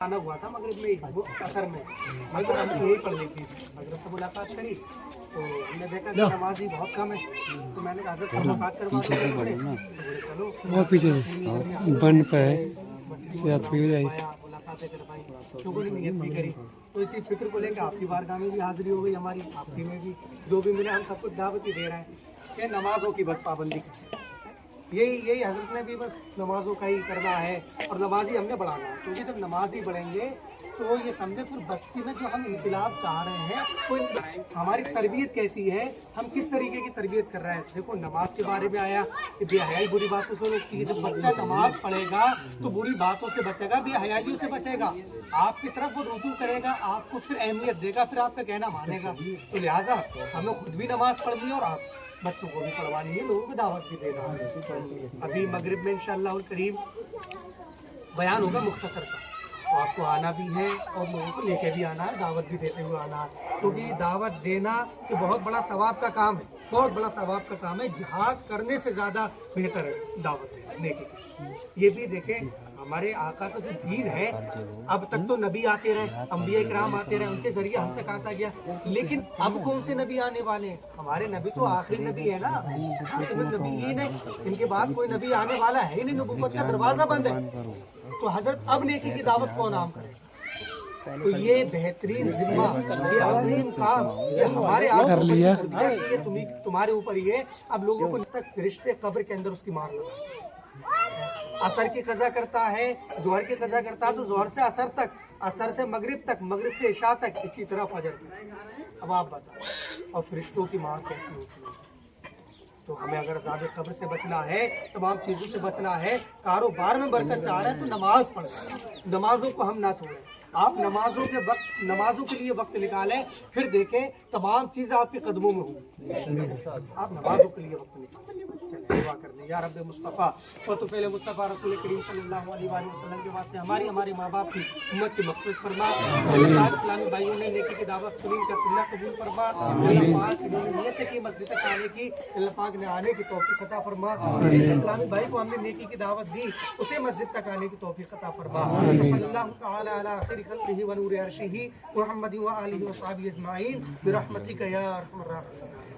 आना हुआ था मगरिब में, वो असर में हमने यही पढ़ ली थी। हजरत से मुलाकात करी तो हमने देखा कि नमाजी बहुत कम है, तो मैंने कहा हजरत मुलाकात करवा दो उनसे। तो बोले चलो वो पीछे बन पे मुलाकातें करवाई, लोगों ने नियत भी करी। तो इसी फिक्र को लेकर आपकी बारगाह में भी हाजिरी हो गई हमारी, आपकी में भी जो भी मिले हम सबको दावत ही दे रहे हैं कि नमाजों की बस पाबंदी करें। यही हजरत ने भी बस नमाजों का ही करना है और नमाजी हमने बढ़ाना है, क्योंकि जब नमाजी बढ़ेंगे तो ये समझे फिर बस्ती में जो हम इनकलाब चाह रहे हैं तो हमारी तरबियत कैसी है, हम किस तरीके की तरबियत कर रहे हैं। देखो नमाज के बारे में आया कि बेहयाई बुरी बातों से रोकती है। जब बच्चा नमाज पढ़ेगा तो बुरी बातों से बचेगा, बेहयाइयों से बचेगा, आपकी तरफ वो रुजू करेगा, आपको फिर अहमियत देगा, फिर आपका कहना मानेगा। तो लिहाजा हमें खुद भी नमाज पढ़नी है और आप बच्चों को भी पढ़वानी है, लोगों को दावत भी देना है। अभी मगरिब में इंशाअल्लाह करीम बयान होगा मुख्तसर सा, तो आपको आना भी है और लोगों को लेके भी आना है, दावत भी देते हुए आना है, क्योंकि दावत देना ये बहुत बड़ा सवाब का काम है, बहुत बड़ा सवाब का काम है। जिहाद करने से ज़्यादा बेहतर है दावत देने की। ये भी देखें हमारे आका का जो दीन है, अब तक तो नबी आते रहे, अंबिया इकराम आते रहे, उनके जरिए हम तक आता गया, लेकिन अब कौन से नबी आने वाले हैं? हमारे नबी तो आखिरी नबी है ना, नबी ही नहीं, इनके बाद कोई नबी आने वाला है ही नहीं, नबूवत का दरवाजा बंद है। तो हजरत अब नेकी की दावत कौन आम करेगा? तो ये बेहतरीन जिम्मा, ये अजीम काम ये हमारे आप कर लिया, ये तुम्हारे ऊपर ही है। अब लोगों को तक रिश्ते कब्र के अंदर उसकी मार लगा, असर की कज़ा करता है, ज़ोहर की कज़ा करता है तो ज़ोहर से असर तक, असर से मगरिब तक, मगरिब से इशा तक, इसी तरह फजर तक। अब आप बताओ और फरिश्तों की मार कैसी होती है? तो हमें अगर अज़ाब कब्र से बचना है, तमाम चीज़ों से बचना है, कारोबार में बरकत चाह रहे हैं तो नमाज पढ़ें, नमाजों को हम ना छोड़ें। आप नमाजों के लिए वक्त निकालें, फिर देखें तमाम चीज़ें आपके कदमों में होंगी। आप नमाजों के लिए वक्त निकालें, दुआ कर लें। या रब्बे मुस्तफ़ा व तो पहले मुस्तफ़ा रसूल करीम सल्लल्लाहु अलैहि वसल्लम के वास्ते हमारे माँ बाप की उम्मत की मग़फ़िरत फरमा। अल्लाह इस्लामी भाइयों ने नेकी की दावत सुनी, का सुन्नत कबूल फरमा। अल्लाह पाक इन्होंने नियत की मस्जिद तक आने की, अल्लाह पाक ने आने की तौफीक अता फरमा। जिस इस्लामी भाई को हमने नेकी की दावत दी उसे मस्जिद तक आने की तौफीक अता फरमा। सल्लल्लाहु तआला अला खैरि खल्क़िही व नूरि अर्शिही मुहम्मद व आलिहि व सहाबिही अजमाइन बिरहमतिका या अरहमर राहिमीन।